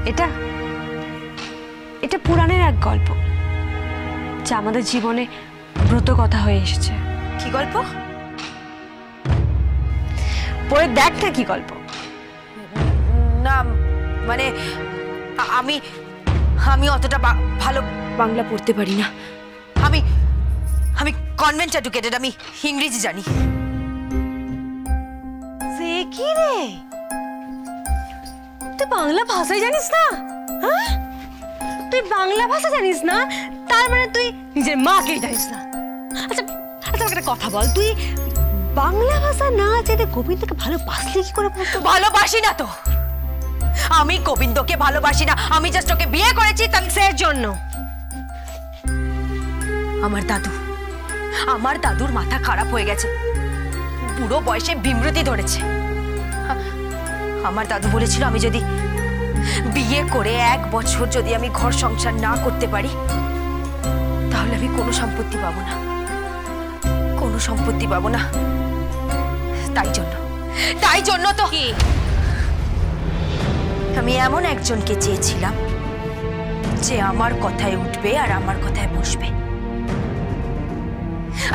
এটা এটা পুরাণের এক গল্প, যা আমাদের জীবনে ব্রত কথা হয়ে এসেছে। কি গল্প? পড়ে দেখ না কি গল্প। না মানে আমি আমি অতটা ভালো বাংলা পড়তে পারি না। আমি আমি কনভেন্ট এডুকেটেড, আমি ইংরেজি জানি। সে কি রে, তুই বাংলা ভাষা জানিস না? হ্যাঁ, তুই বাংলা ভাষা জানিস না, তার মানে তুই নিজের মাকে জানিস না। আচ্ছা আচ্ছা, একটা কথা বল, তুই বাংলা ভাষা না জেনে গোবিন্দকে ভালোবাসলি কি করে বলতো? ভালোবাসি না তো, আমি গোবিন্দকে ভালোবাসি না, আমি জাস্ট ওকে বিয়ে করেছি তানসের জন্য। আমার দাদুর মাথা খারাপ হয়ে গেছে, বুড়ো বয়সে বিমৃতি ধরেছে। আমার দাদু বলেছিল আমি যদি বিয়ে করে 1 বছর যদি আমি ঘর সংসার না করতে পারি, তাহলে আমি কোনো সম্পত্তি পাবো না, কোনো সম্পত্তি পাবো না। তাই জন্য তো আমি এমন একজনকে চেয়েছিলাম যে আমার কথায় উঠবে আর আমার কথায় বসবে,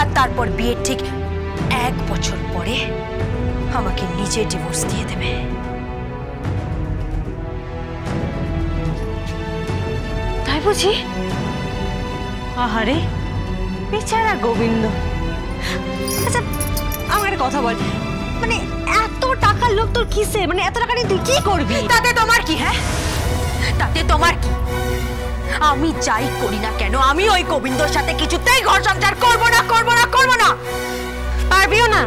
আর তারপর বিয়ের ঠিক 1 বছর পরে আমাকে নিজে ডিভোর্স দিয়ে দেবে। তাই বুঝি? আহারে বেচারা গোবিন্দ। আচ্ছা আমার একটা কথা বল, মানে এত টাকার লোক তোর কিসে? মানে এত টাকা নিয়ে তুই কি করবি? তাতে তোমার কি? হ্যাঁ, তাতে তোমার কি? আমি যাই করি না কেন, আমি ওই গোবিন্দর সাথে কিছুতেই ঘর সংসার করবো না। পারবিও না,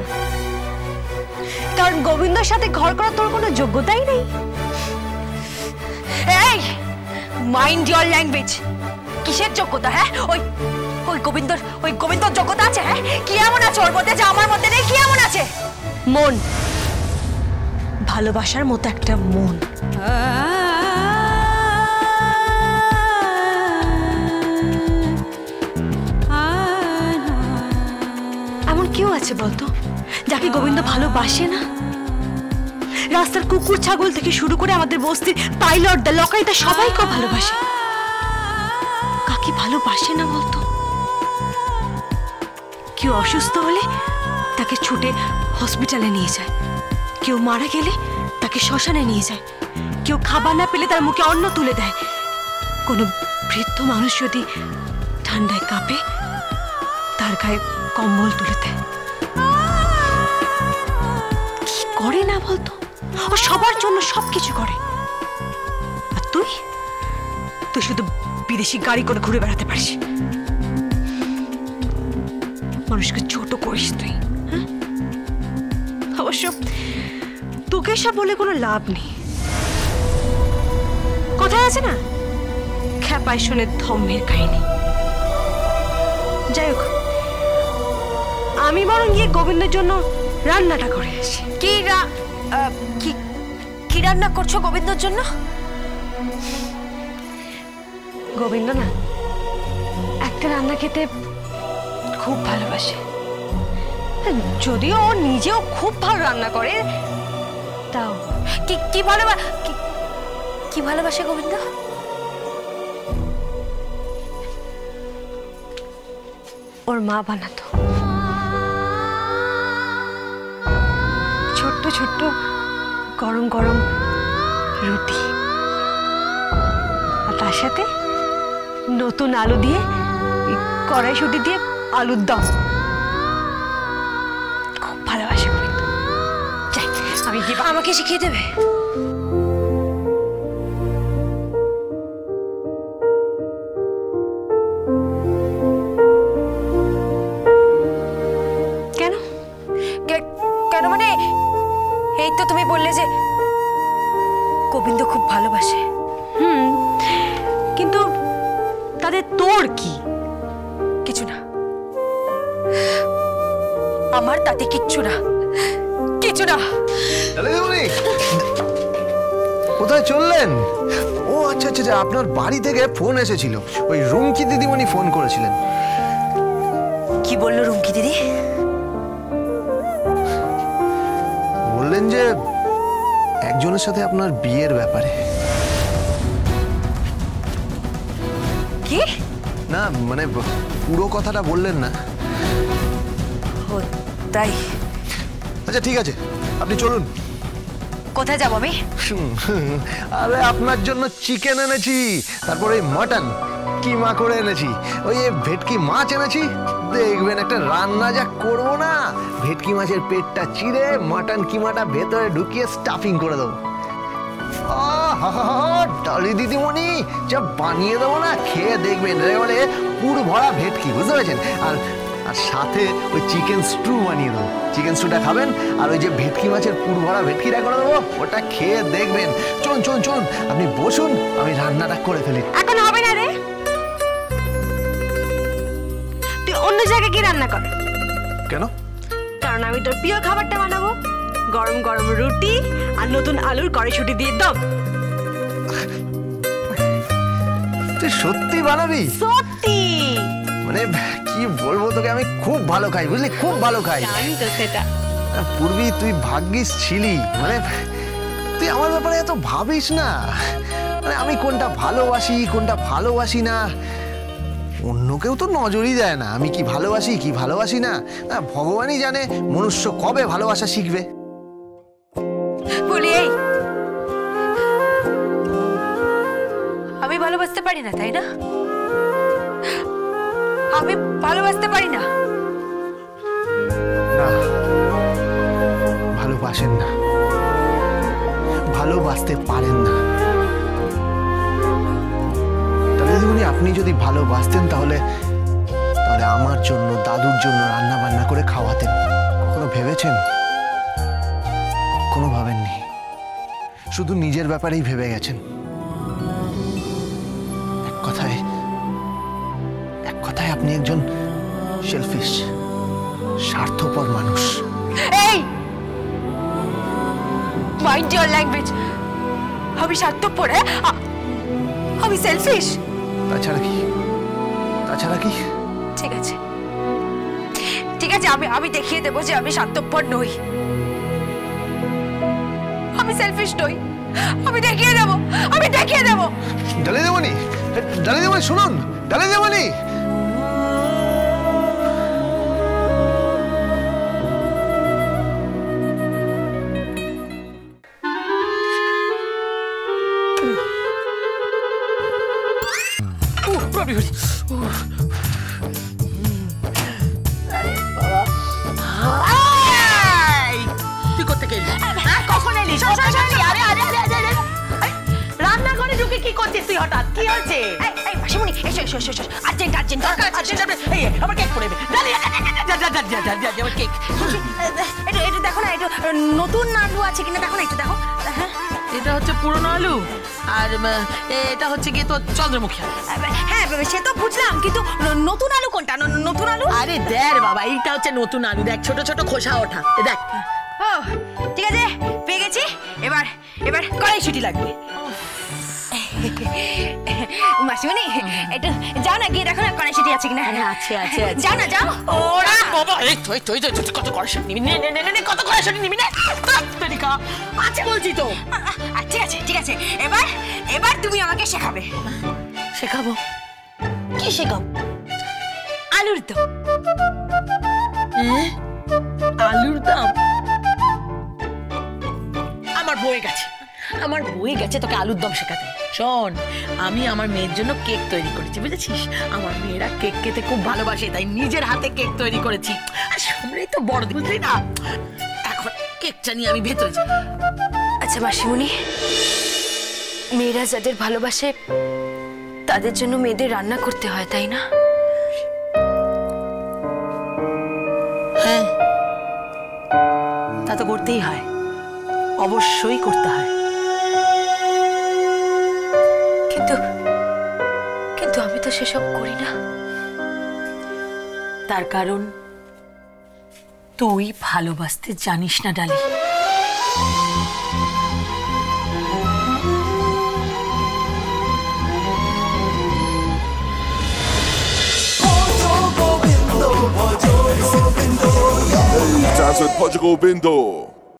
কারণ গোবিন্দর সাথে ঘর করার তোর কোনো যোগ্যতাই নেই। এই মাইন্ড ইওর ল্যাঙ্গুয়েজ। কিসের যোগ্যতা? হ্যাঁ, ওই গোবিন্দর যোগ্যতা আছে? হ্যাঁ, কি এমন আছে ওর মধ্যে যা আমার মধ্যে নেই? কি এমন আছে? মন, ভালোবাসার মতো একটা মন। এমন কেউ আছে বলতো যাকে গোবিন্দ ভালোবাসে না? রাস্তার কুকুর ছাগল থেকে শুরু করে আমাদের বস্তির পাইলট দা লকাইটা সবাইকে ভালোবাসে। কাকে ভালোবাসে না বলতো? কেউ অসুস্থ হলে তাকে ছুটে হসপিটালে নিয়ে যায়, কেউ মারা গেলে তাকে শ্মশানে নিয়ে যায়, কেউ খাবার না পেলে তার মুখে অন্ন তুলে দেয়, কোনো বৃদ্ধ মানুষ যদি ঠান্ডায় কাঁপে তার গায়ে কম্বল তুলে দেয়। কি করে না বলতো? ও সবার জন্য সবকিছু করে। আর তুই শুধু বিদেশি গাড়ি করে ঘুরে বেড়াতে পারিস, মানুষকে ছোট করিস তুই। হ্যাঁ, অবশ্য তোকে সব বলে কোনো লাভ নেই। কথায় আছে না, খ্যাপায় শুনে ধম্মের কাহিনী। যাই হোক, আমি বরং গিয়ে গোবিন্দের জন্য রান্নাটা করে আসি। কি রান্না করছো গোবিন্দর জন্য? গোবিন্দ না একটা রান্না খেতে খুব ভালোবাসে, যদিও ও নিজেও খুব ভালো রান্না করে, তাও কি ভালোবাসে গোবিন্দ? ওর মা বানাতো ছোট্ট ছোট্ট গরম গরম রুটি, আর তার সাথে নতুন আলু দিয়ে কড়াইশুঁটি দিয়ে আলুর দম। খুব ভালোবাসে গোবিন্দ। যাই, আমি কি আমাকে শিখিয়ে দেবে? কেন কেন মানে এই তো তুমি বললে যে গোবিন্দ খুব ভালোবাসে। কিন্তু তাদের তোর কি? কিছু না, আমার তাতে কিচ্ছু না। কোথায় চললেন? ও আচ্ছা আচ্ছা, আপনার বাড়ি থেকে ফোন এসেছিল, ওই রুমকি দিদিমণি ফোন করেছিলেন। কি বললো রুমকি দিদি? বললেন যে একজনের সাথে আপনার বিয়ের ব্যাপারে। কি? না মানে পুরো কথাটা বললেন না। ও তাই? আচ্ছা ঠিক আছে, আপনি চলুন। কোথায় যাবো আমি? আরে আপনার জন্য চিকেন এনেছি, তারপরে মটন কিমা করে এনেছি, ওই ভেটকি মাছ এনেছি। দেখবেন একটা রান্না যা করবো না, ভেটকি মাছের পেটটা চিড়ে মটন কিমাটা ভেতরে ঢুকিয়ে স্টাফিং করে দেবো। ডালি দিদিমণি যা বানিয়ে দেবো না, খেয়ে দেখবেন বলে পুর ভরা ভেটকি, বুঝতে পেরেছেন? আর সাথে ওই চিকেন স্টু বানিয়ে দেবো। চিকেন স্টুটা খাবেন আর ওই যে ভেটকি মাছের পুর ভরা ভেটকিটা করে দেবো, ওটা খেয়ে দেখবেন। চলুন চলুন চলুন, আপনি বসুন, আমি রান্নাটা করে ফেলি। এখন হবে না রে, তুই অন্য জায়গায় গিয়ে রান্না কর। কেন? কারণ আমি তোর প্রিয় খাবারটা বানাবো, গরম গরম রুটি আর নতুন আলুর কড়াইশুঁটি দিয়ে দম। তুই সত্যি বানাবি? সত্যি। মানে কি বলবো তোকে, আমি খুব ভালো খাই, বুঝলি, খুব ভালো খাই। জানি তো সেটা। পূর্বী তুই ভাগ্যিস ছিলি, মানে তুই আমার ব্যাপারে এত ভাবিস না। মানে আমি কোনটা ভালোবাসি না, অন্য কেউ তো নজরই দেয় না আমি কি ভালোবাসি না। ভগবানই জানে মনুষ্য কবে ভালোবাসা শিখবে। বলি, এই আমি ভালোবাসতে পারি না, তাই না? আমি ভালোবাসতে পারি না। না, ভালোবাসেন না, ভালোবাসতে পারেন না। তাহলে আপনি যদি ভালোবাসতেন তাহলে আমার জন্য, দাদুর জন্য রান্না বান্না করে খাওয়াতেন। কখনো ভেবেছেন? কখনো ভাবেননি, শুধু নিজের ব্যাপারেই ভেবে গেছেন। এক কথায় আপনি একজন সেলফিশ, স্বার্থপর মানুষ। এই মাইন্ড ইওর ল্যাঙ্গুয়েজ। আমি স্বার্থপর? আমি সেলফিশ? তাছাড়া কি? ঠিক আছে, আমি দেখিয়ে দেবো যে আমি স্বার্থপর নই, আমি সেলফিশ নই। আমি দেখিয়ে দেবো। ডালি দেবনি, শুনুন, ডালি দেবনি। তুই করতে গেলি? কখন এলি? রান্নাঘরে ঢুকে কি করছিস তুই হঠাৎ? কি হয়েছে? মাসিমণি, এসো। আর্জেন্ট আমার কেক পড়ে কেক। একটু দেখো না, একটু নতুন আলু আছে কিনা দেখো না, একটু দেখো। এটা হচ্ছে পুরনো আলু আর এটা হচ্ছে গিয়ে তোর চন্দ্রমুখী আলু। হ্যাঁ সে তো বুঝলাম, কিন্তু নতুন আলু কোনটা? নতুন আলু? আরে দেখ বাবা, এইটা হচ্ছে নতুন আলু, দেখ ছোট ছোট খোসা ওঠা, দেখ। ও ঠিক আছে, পেয়ে গেছি। এবার কড়াইশুঁটি লাগবে। মাসিমণি, একটু যাও না, গিয়ে দেখো না কড়াইশুঁটি আছে কিনা। আছে। যাও। ওরা বাবা, এই তুই কত কড়াইশুঁটি নিবি? নে, কত কড়াইশুঁটি নিবি? আচ্ছা বলছি তো। ঠিক আছে, এবার তুমি আমাকে শেখাবে। শেখাবো? কি শেখাবো? আলুর দম। আলুর দম? আমার বয়ে গেছে তোকে আলুর দম শেখাতে। শোন, আমি আমার মেয়ের জন্য কেক তৈরি করেছি, বুঝেছিস? আমার মেয়েরা কেক খেতে খুব ভালোবাসে, তাই নিজের হাতে কেক তৈরি করেছি। আর সামনেই তো বড়দিন, বুঝলি না? এখন কেকটা নিয়ে আমি ভেতরে যাই। আচ্ছা মাসিমণি, মেয়েরা যাদের ভালোবাসে তাদের জন্য মেয়েদের রান্না করতে হয়, তাই না? হ্যাঁ, তা তো করতেই হয়, অবশ্যই করতে হয়। কিন্তু আমি তো সেসব করি না। তার কারণ তুই ভালোবাসতে জানিস না, ডালি। Dance with Portugal Bindo.